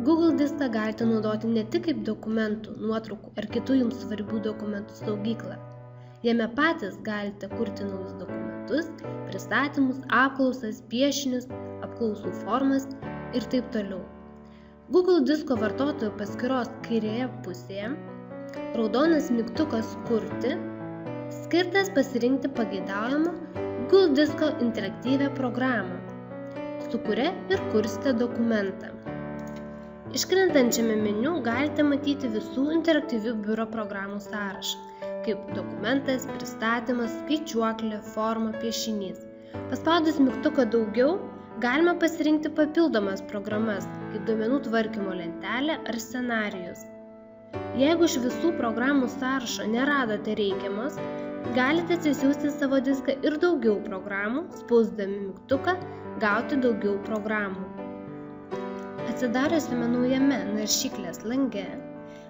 Google diską galite naudoti ne tik kaip dokumentų, nuotraukų ar kitų jums svarbių dokumentų saugyklą. Jame patys galite kurti naujus dokumentus, pristatymus, apklausas, piešinius, apklausų formas ir taip toliau. Google disko vartotojų paskyros kairėje pusėje raudonas mygtukas Kurti skirtas pasirinkti pageidaujamą Google disko interaktyvią programą, su kuria ir kursite dokumentą. Iškrentančiame meniu galite matyti visų interaktyvių biuro programų sąrašą, kaip dokumentas, pristatymas, skaičiuoklė, forma, piešinys. Paspaudus mygtuką daugiau, galima pasirinkti papildomas programas, kaip duomenų tvarkymo lentelė ar scenarijus. Jeigu iš visų programų sąrašo neradote reikiamos, galite atsisiųsti savo diską ir daugiau programų, spausdami mygtuką gauti daugiau programų. Atsidariusiame naujame naršyklės lange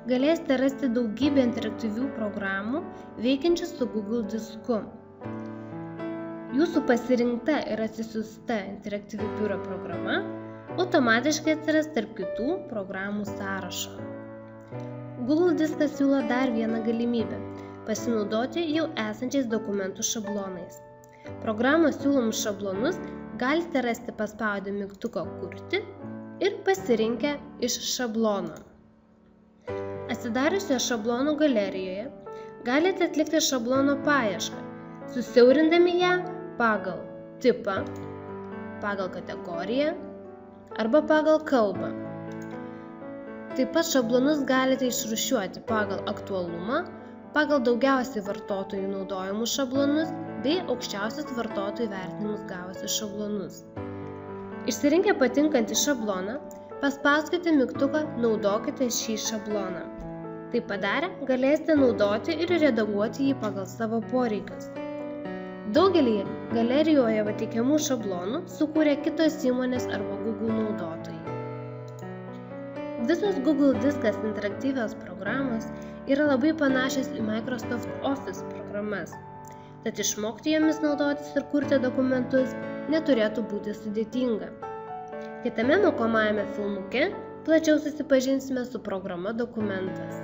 galėsite rasti daugybę interaktyvių programų veikiančių su Google disku. Jūsų pasirinkta ir atsisiųsta interaktyvi biuro programa automatiškai atsiras tarp kitų programų sąrašo. Google diskas siūlo dar vieną galimybę – pasinaudoti jau esančiais dokumentų šablonais. Programos siūlomus šablonus galite rasti paspaudę mygtuką Kurti ir pasirinkę iš šablono. Atsidariusioje šablonų galerijoje galite atlikti šablono paiešką, susiaurindami ją pagal tipą, pagal kategoriją arba pagal kalbą. Taip pat šablonus galite išrūšiuoti pagal aktualumą, pagal daugiausiai vartotojų naudojamus šablonus bei aukščiausius vartotojų vertinimus gavusius šablonus. Išsirinkę patinkantį šabloną, paspauskite mygtuką Naudokite šį šabloną. Tai padarę, galėsite naudoti ir redaguoti jį pagal savo poreikius. Daugelį galerijoje pateikiamų šablonų sukūrė kitos įmonės arba Google naudotojai. Visos Google diskas interaktyvios programos yra labai panašios į Microsoft Office programas, tad išmokti jomis naudotis ir kurti dokumentus neturėtų būti sudėtinga. Kitame mokomajame filmuke plačiau susipažinsime su programa Dokumentas.